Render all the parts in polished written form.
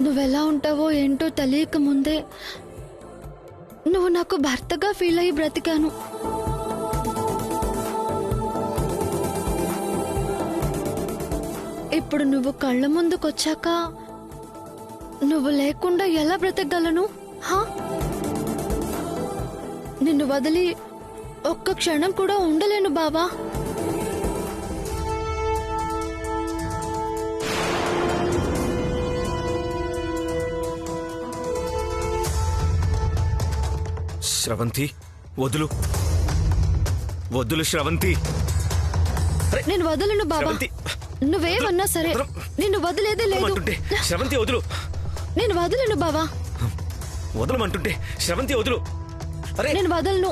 నువ్వెలా ఉంటావో ఏంటో తెలియక ముందే నువ్వు నాకు భర్తగా ఫీల్ అయ్యి బ్రతికాను. ఇప్పుడు నువ్వు కళ్ళ ముందుకొచ్చాక నువ్వు లేకుండా ఎలా బ్రతకగలను? నిన్ను వదిలి ఒక్క క్షణం కూడా ఉండలేను బావా. శ్రవంతి, వదులు వదులు శ్రవంతి. నేను వదలను బాబా. నువ్వేమన్నా సరే నిన్ను వదిలేదే లేదు. శ్రవంతి వదులు. నేను వదలను బావా. వదలమంటుంటే శ్రవంతి వదులు. అరే నేను వదలను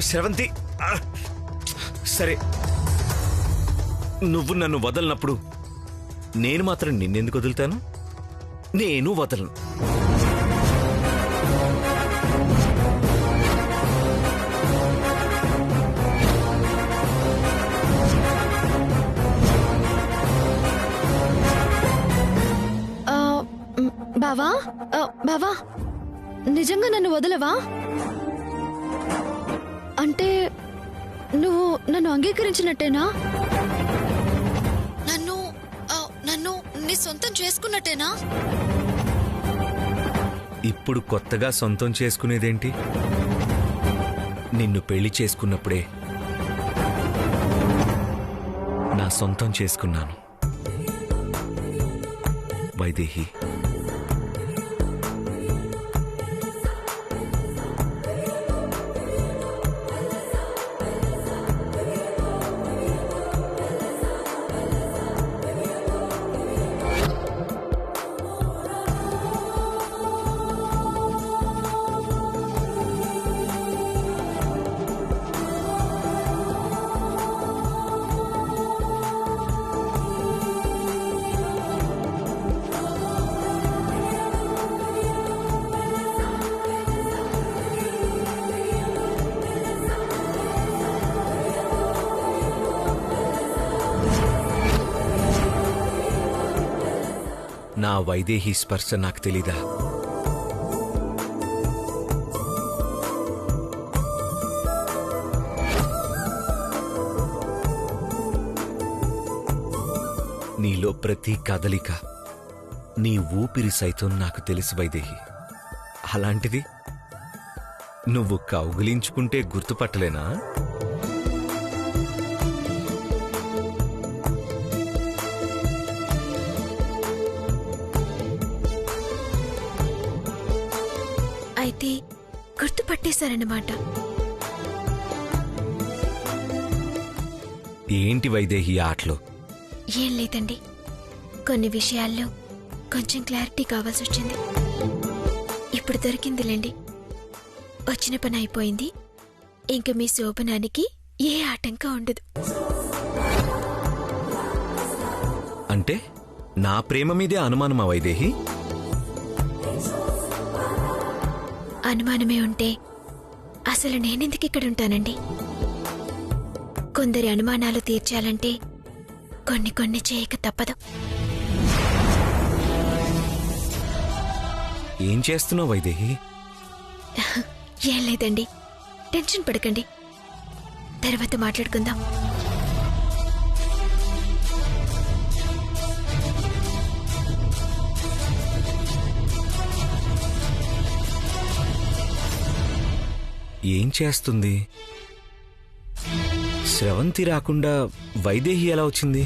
శ్రవంతి. సరే, నువ్వు నన్ను వదలనప్పుడు నేను మాత్రం నిన్నెందుకు వదులుతాను? నేను వదలను. బావా, బావా, నిజంగా నన్ను వదలవా? అంటే నువ్వు నన్ను అంగీకరించినట్టేనా? నన్ను నన్ను నీ సొంతం చేసుకున్నట్టేనా? ఇప్పుడు కొత్తగా సొంతం చేసుకునేదేంటి? నిన్ను పెళ్లి చేసుకున్నప్పుడే నా సొంతం చేసుకున్నాను వైదేహి. నా వైదేహి స్పర్శ నాకు తెలీదా? నీలో ప్రతి కదలిక, నీ ఊపిరి సైతం నాకు తెలుసు వైదేహి. అలాంటిది నువ్వు కౌగిలించుకుంటే గుర్తుపట్టలేనా? అయితే గుర్తుపట్టేశారన్నమాట. ఏంటి వైదేహి ఆటలో? ఏం లేదండి, కొన్ని విషయాల్లో కొంచెం క్లారిటీ కావాల్సి వచ్చింది. ఇప్పుడు దొరికిందిలేండి. వచ్చిన పని అయిపోయింది. ఇంక మీ శోభనానికి ఏ ఆటంకం ఉండదు. అంటే నా ప్రేమ మీదే అనుమానమా వైదేహి? అనుమానమే ఉంటే అసలు నేనెందుకు ఇక్కడ ఉంటానండి? కొందరి అనుమానాలు తీర్చాలంటే కొన్ని కొన్ని చేయక తప్పదు. ఏం చేస్తున్నావు వైదేహి? ఏం లేదండి, టెన్షన్ పడకండి, తర్వాత మాట్లాడుకుందాం. ఏం చేస్తుంది? శ్రవంతి రాకుండా వైదేహి ఎలా వచ్చింది?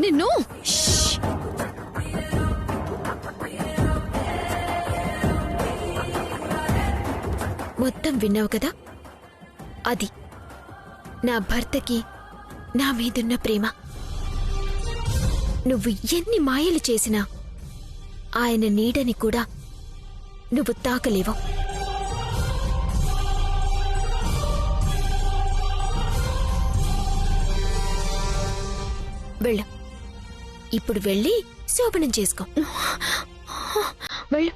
నిన్ను మొత్తం విన్నావు కదా? అది నా భర్తకి నా మీదున్న ప్రేమ. నువ్వు ఎన్ని మాయలు చేసినా ఆయన నీడని కూడా నువ్వు తాకలేవు. వెళ్ళు, ఇప్పుడు వెళ్ళి శోభనం చేసుకో. వెళ్ళు.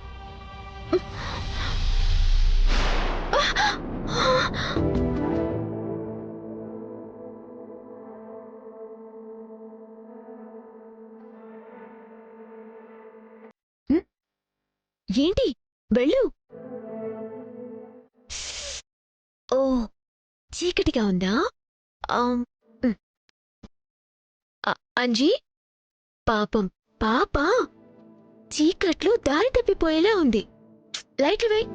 ఏంటి? వెళ్ళు. ఓ, చీకటిగా ఉందా? ఆమ్, ఉమ్. అంజీ, పాపం పాప చీకట్లో దారి తప్పిపోయేలా ఉంది. లైట్లు వేయ్.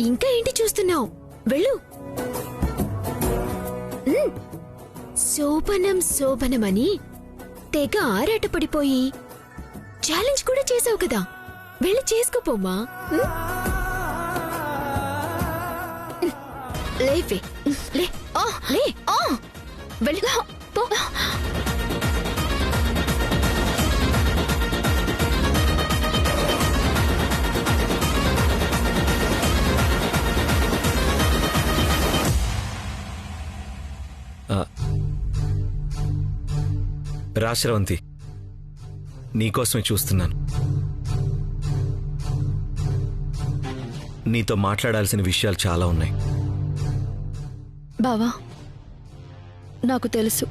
ఇంకా ఏంటి చూస్తున్నావు? వెళ్ళు. శోభనం శోభనమని తెగ ఆరాటపడిపోయి ఛాలెంజ్ కూడా చేసావు కదా, వెళ్ళి చేసుకోపోమ్మా. లేవే, లే లే, వెళ్ళు పో. రాశ్రవంతి, నీకోసమే చూస్తున్నాను. నీతో మాట్లాడాల్సిన విషయాలు చాలా ఉన్నాయి. బావా, నాకు తెలుసు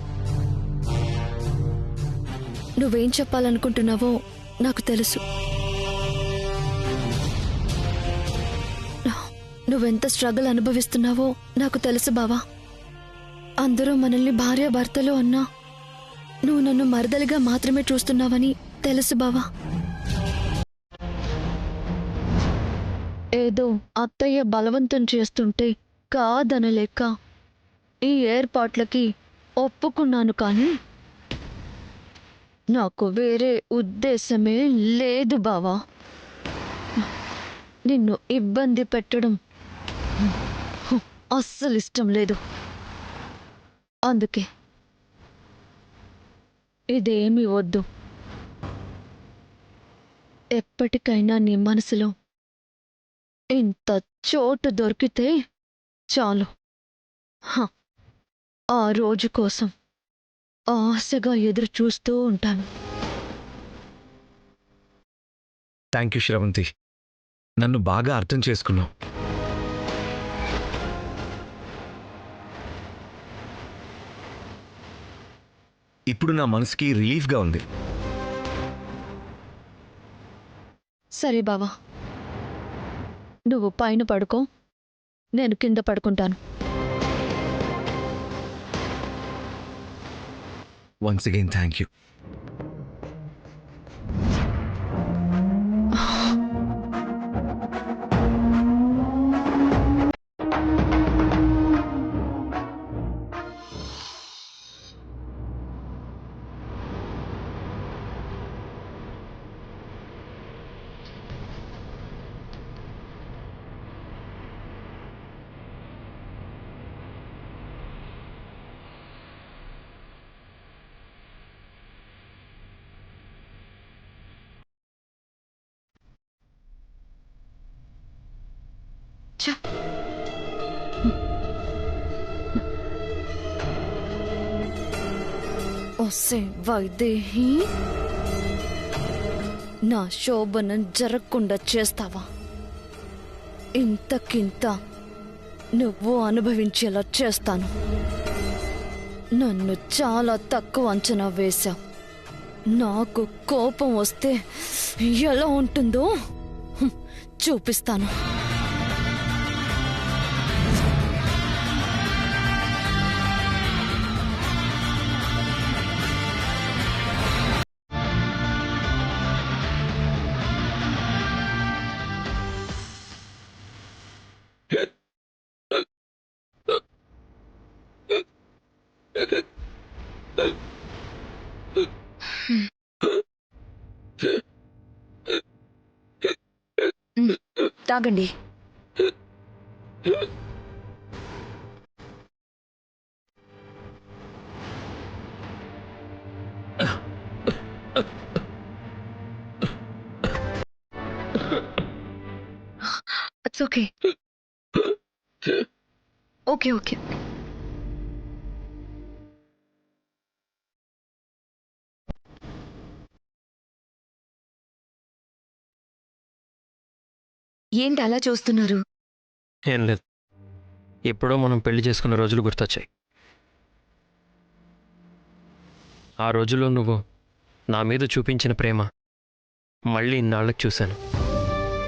నువ్వేం చెప్పాలనుకుంటున్నావో. నాకు తెలుసు నువ్వెంత స్ట్రగుల్ అనుభవిస్తున్నావో. నాకు తెలుసు బావా. అందరూ మనల్ని భార్యాభర్తలు అన్నా నువ్వు నన్ను మరదలిగా మాత్రమే చూస్తున్నావని తెలుసు బావా. ఏదో అత్తయ్య బలవంతం చేస్తుంటే కాదనలేక ఈ ఏర్పాట్లకి ఒప్పుకున్నాను, కానీ నాకు వేరే ఉద్దేశమే లేదు బావా. నిన్ను ఇబ్బంది పెట్టడం అస్సలు ఇష్టం లేదు. అందుకే ఇదేమీ వద్దు. ఎప్పటికైనా నీ మనసులో ఇంత చోటు దొరికితే చాలు. ఆ రోజు కోసం ఆశగా ఎదురు చూస్తూ ఉంటాను. థ్యాంక్ యూ శ్రవంతి, నన్ను బాగా అర్థం చేసుకున్నావు. ఇప్పుడు నా మనసుకి రిలీఫ్గా ఉంది. సరే బావా, నువ్వు పైన పడుకో, నేను కింద పడుకుంటాను. Once again thank you. ఒసే వైదేహి, నా శోభనం జరగకుండా చేస్తావా? ఇంతకింత నువ్వు అనుభవించేలా చేస్తాను. నన్ను చాలా తక్కువ అంచనా వేశావు. నాకు కోపం వస్తే ఎలా ఉంటుందో చూపిస్తాను. తాగండి. It's okay. Okay okay. ఏంటి అలా చూస్తున్నారు? ఏం లేదు, ఎప్పుడో మనం పెళ్లి చేసుకున్న రోజులు గుర్తొచ్చాయి. ఆ రోజుల్లో నువ్వు నా మీద చూపించిన ప్రేమ మళ్ళీ ఇన్నాళ్ళకి చూశాను.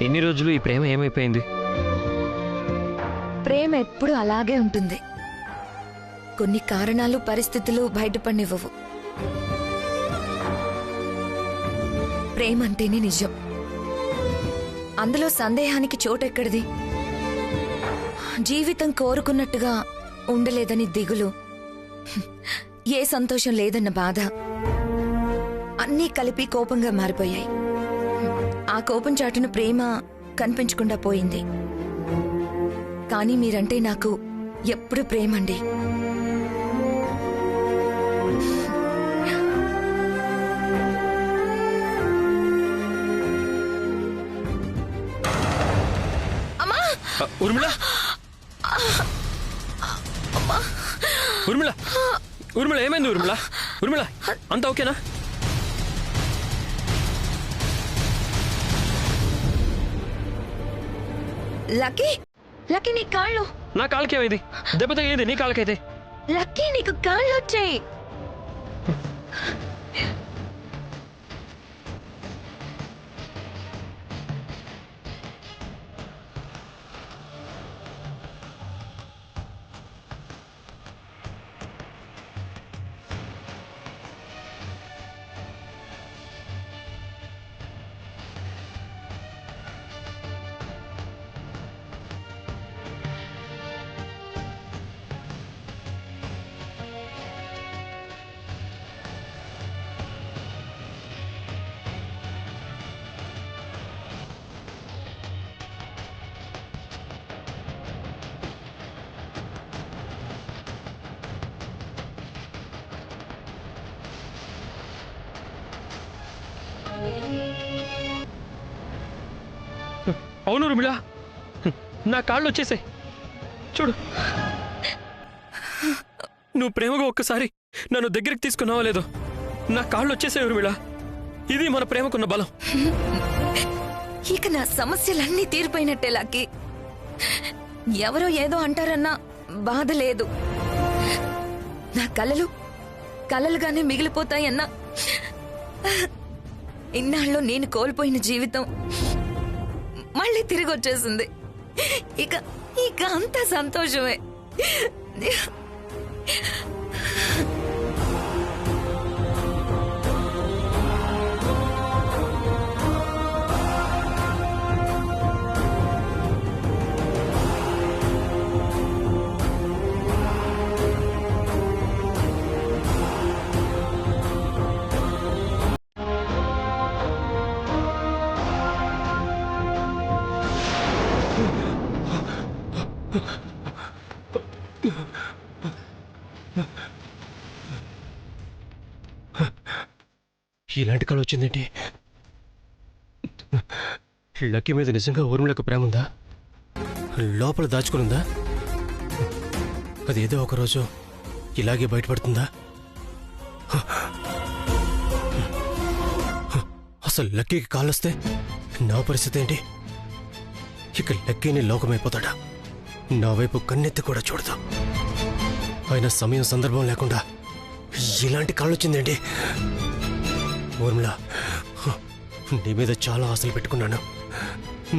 ఎన్ని రోజులు ఈ ప్రేమ ఏమైపోయింది? ప్రేమ ఎప్పుడు అలాగే ఉంటుంది. కొన్ని కారణాలు పరిస్థితులు బయటపడినివ్వవు. ప్రేమ అంటేనే నిజం. అందులో సందేహానికి చోటెక్కడిది? జీవితం కోరుకున్నట్టుగా ఉండలేదని దిగులు, ఏ సంతోషం లేదన్న బాధ అన్నీ కలిపి కోపంగా మారిపోయాయి. ఆ కోపం చాటున ప్రేమ కనిపించకుండా పోయింది. కానీ మీరంటే నాకు ఎప్పుడు ప్రేమండి. ఉర్మిళ, ఉర్మిళ, ఉర్మిళ ఏమైంది? ఉర్మిళ, ఉర్మిళ అంతా ఓకేనా? లక్కీ, లక్కీ నీ కాళ్ళు. నా కాళ్ళకి ఏమైంది? దెబ్బ తగిలింది నీ కాళ్ళకైతే. లక్కీ నీకు కాళ్ళు వచ్చాయి. అవును ఉర్మిళ, నా కాళ్ళు వచ్చేసాయి. చూడు, నువ్వు ప్రేమగా ఒక్కసారి నన్ను దగ్గరికి తీసుకున్నావా లేదో, నా కాళ్ళు వచ్చేసాయి ఉర్మిళ. ఇది మన ప్రేమకున్న బలం. ఇక నా సమస్యలన్నీ తీరిపోయినట్టే లక్కీ. ఎవరో ఏదో అంటారన్నా బాధ లేదు. నా కలలు కలలుగానే మిగిలిపోతాయన్నా ఇన్నాళ్ళు నేను కోల్పోయిన జీవితం మళ్ళీ తిరిగి వచ్చేసింది. ఇక ఇక అంత సంతోషమే. ఇలాంటి కళ వచ్చిందేంటి? లక్కీ మీద నిజంగా ఊర్మిళకు ప్రేమ ఉందా? లోపల దాచుకునుందా? అదేదో ఒకరోజు ఇలాగే బయటపడుతుందా? అసలు లక్కీకి కాళ్ళొస్తే నా పరిస్థితి ఏంటి? ఇక లక్కీని లోకమైపోతాడా? నా వైపు కన్నెత్తి కూడా చూడదు. ఆయన సమయం సందర్భం లేకుండా ఇలాంటి కాళ్ళొచ్చిందేంటి? ఊర్మిళ, నీ మీద చాలా ఆశలు పెట్టుకున్నాను.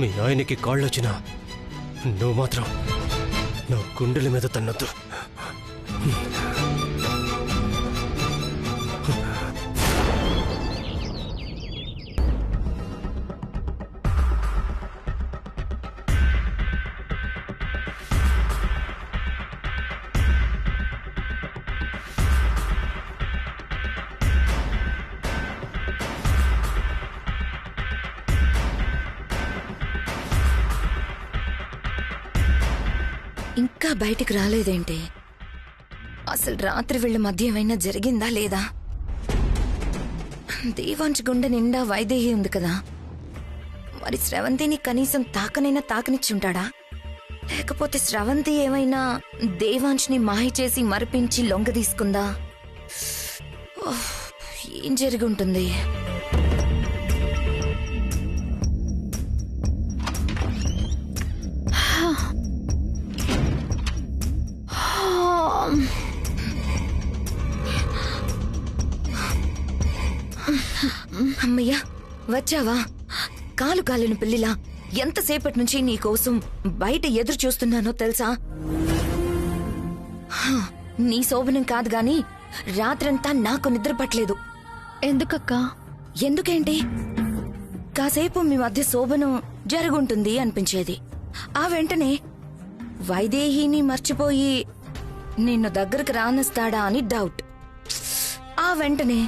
మీ ఆయనకి కాళ్ళొచ్చినా నువ్వు మాత్రం నా గుండెల మీద తన్నొద్దు. ఇంకా బయటికి రాలేదేంటి? అసలు రాత్రి వీళ్ళ మధ్య ఏమైనా జరిగిందా లేదా? దేవాంశ్ గుండె నిండా వైదేహి ఉంది కదా, మరి స్రవంతిని కనీసం తాకనైనా తాకనిచ్చుంటాడా? లేకపోతే స్రవంతి ఏమైనా దేవాంశ్ని మాయ చేసి మరిపించి లొంగ తీసుకుందా? ఓహ్, ఏం జరిగి ఉంటుంది? అమ్మయ్యా, వచ్చావా? కాలు కాలిన పిల్లిలా ఎంతసేపటి నుంచి నీకోసం బయట ఎదురు చూస్తున్నానో తెలుసా? నీ శోభనం కాదు గాని రాత్రంతా నాకు నిద్ర పట్టలేదు. ఎందుకక్కా? ఎందుకేంటి, కాసేపు మీ మధ్య శోభనం జరుగుంటుంది అనిపించేది. ఆ వెంటనే వైదేహిని మర్చిపోయి నిన్ను దగ్గరకు రానిస్తాడా అని డౌట్. ఆ వెంటనే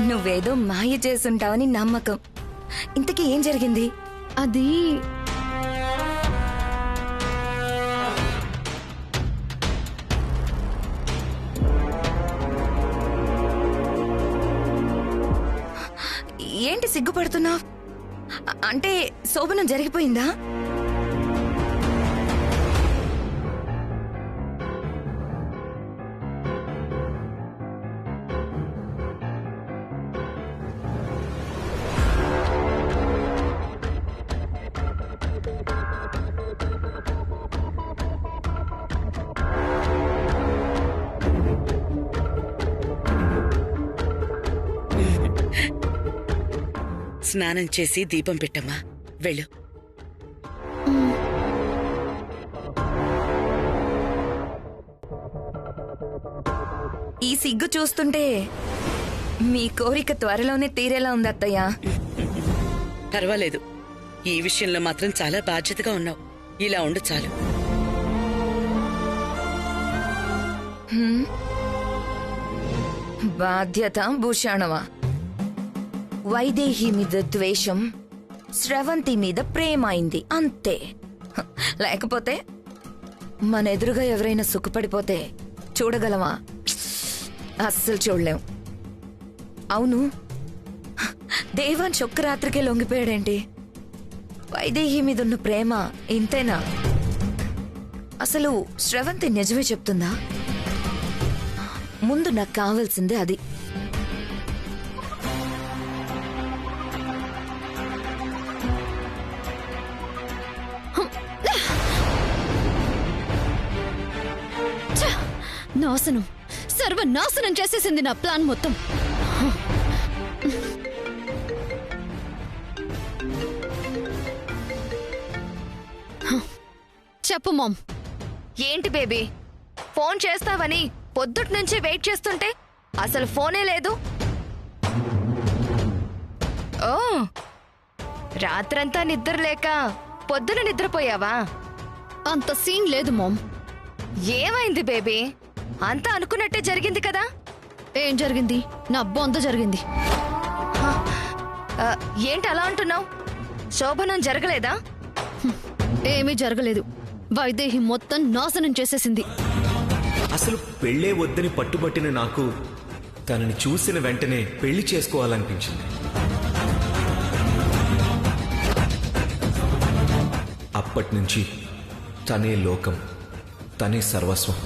నువ్వేదో మాయ చేసుంటావని నమ్మకం. ఇంతకీ ఏం జరిగింది? అది ఏంటి సిగ్గుపడుతున్నావ్? అంటే శోభనం జరిగిపోయిందా? స్నానం చేసి దీపం పెట్టమ్మా, వెళ్ళు. ఈ సిగ్గు చూస్తుంటే మీ కోరిక త్వరలోనే తీరేలా ఉంది అత్తయ్య. పర్వాలేదు, ఈ విషయంలో మాత్రం చాలా బాధ్యతగా ఉన్నావు. ఇలా ఉండు చాలు. బాధ్యత భూషణవా? వైదేహి మీద ద్వేషం, స్రవంతి మీద ప్రేమ అయింది అంతే. లేకపోతే మన ఎదురుగా ఎవరైనా సుఖపడిపోతే చూడగలమా? అస్సలు చూడలేం. అవును, దేవాన్ ఒక్క రాత్రికే లొంగిపోయాడేంటి? వైదేహి మీద ఉన్న ప్రేమ ఇంతేనా? అసలు స్రవంతి నిజమే చెప్తుందా? ముందు నాకు కావాల్సిందే అది. నాశనం, సర్వనాశనం చేసేసింది నా ప్లాన్ మొత్తం. చెప్పు మామ్. ఏంటి బేబీ, ఫోన్ చేస్తావని పొద్దుటి నుంచి వెయిట్ చేస్తుంటే అసలు ఫోనే లేదు. ఓ, రాత్రంతా నిద్ర లేక పొద్దున నిద్రపోయావా? అంత సీన్ లేదు మామ్. ఏమైంది బేబీ? అంతా అనుకున్నట్టే జరిగింది కదా? ఏం జరిగింది? నా బొంద జరిగింది. ఏంటి అలా అంటున్నావు? శోభనం జరగలేదా? ఏమీ జరగలేదు. వైదేహి మొత్తం నాశనం చేసేసింది. అసలు పెళ్ళే వద్దని పట్టుబట్టిన నాకు తనని చూసిన వెంటనే పెళ్లి చేసుకోవాలనిపించింది. అప్పటినుంచి తనే లోకం, తనే సర్వస్వం.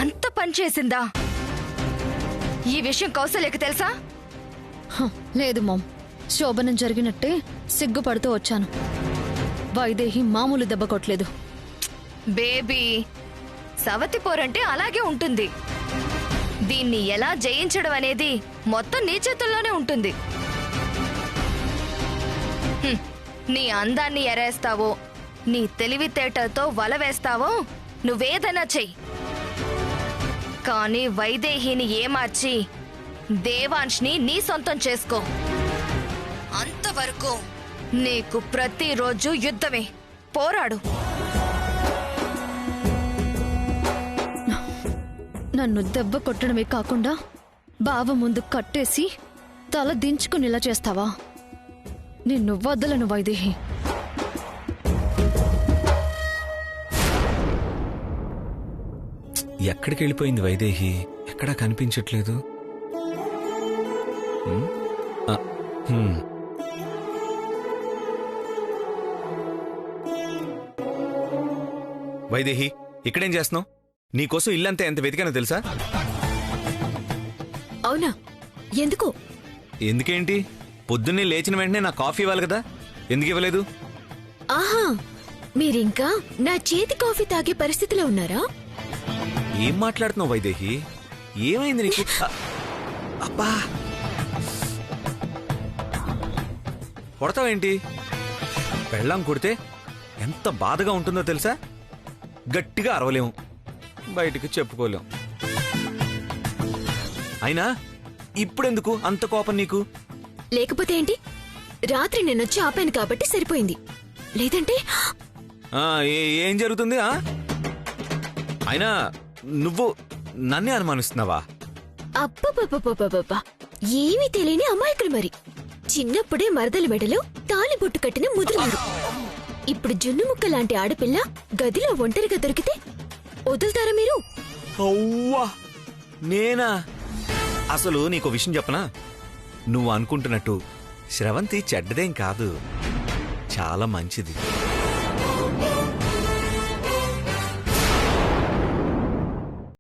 అంత పనిచేసిందా? ఈ విషయం కౌసల్యకి తెలుసా? లేదు మామ్, శోభనం జరిగినట్టే సిగ్గుపడుతూ వచ్చాను. వైదేహి మామూలు దెబ్బ కొట్టలేదు. బేబీ, సవతి పోరంటే అలాగే ఉంటుంది. దీన్ని ఎలా జయించడం అనేది మొత్తం నీ చేతుల్లోనే ఉంటుంది. నీ అందాన్ని ఎరేస్తావో, నీ తెలివితేటలతో వల వేస్తావో నువ్వేదైనా చెయ్యి. కానీ వైదేహిని ఏమార్చి దేవాంశ్ని నీ సొంతం చేసుకో. అంతవరకు నీకు ప్రతిరోజు యుద్ధమే. పోరాడు. నన్ను దెబ్బ కొట్టడమే కాకుండా బావ ముందు కట్టేసి తల దించుకునేలా చేస్తావా? నిన్ను వదలను వైదేహి. ఎక్కడికి వెళ్ళిపోయింది వైదేహి? ఎక్కడా కనిపించట్లేదు. హ్మ్? ఆ, హ్మ్. వైదేహి, ఇక్కడేం చేస్తున్నావు? నీకోసం ఇల్లంతా ఎంత వెతికానో తెలుసా? అవునా? ఎందుకు? ఎందుకేంటి? పొద్దున్నే లేచిన వెంటనే నా కాఫీ ఇవ్వాలి కదా, ఎందుకు ఇవ్వలేదు? ఆహా, మీరింకా నా చేతి కాఫీ తాగే పరిస్థితిలో ఉన్నారా? ఏం మాట్లాడుతున్నావు వైదేహి? ఏమైంది నీకు? అబ్బా, కొడతావేంటి? పెళ్ళాం కొడితే ఎంత బాధగా ఉంటుందో తెలుసా? గట్టిగా అరవలేము, బయటికి చెప్పుకోలేం. అయినా ఇప్పుడెందుకు అంత కోపం నీకు? లేకపోతే ఏంటి? రాత్రి నేనొచ్చి ఆపాను కాబట్టి సరిపోయింది. లేదంటే ఏం జరుగుతుంది? అయినా నువ్వు నన్నే అనుమానిస్తున్నావా? అబ్బబ్బబ్బబ్బబ్బబ్బా, ఏమీ తెలియని అమాయకులు మరి. చిన్నప్పుడే మరదల మెడలో తాలిబొట్టు కట్టిన ముదురున్నారు. ఇప్పుడు జున్ను ముక్క లాంటి ఆడపిల్ల గదిలో ఒంటరిగా దొరికితే వదులుతారా మీరు? అవ్వా, నేనా? అసలు నీకు విషయం చెప్పనా? నువ్వు అనుకుంటున్నట్టు శ్రవంతి చెడ్డదేం కాదు, చాలా మంచిది.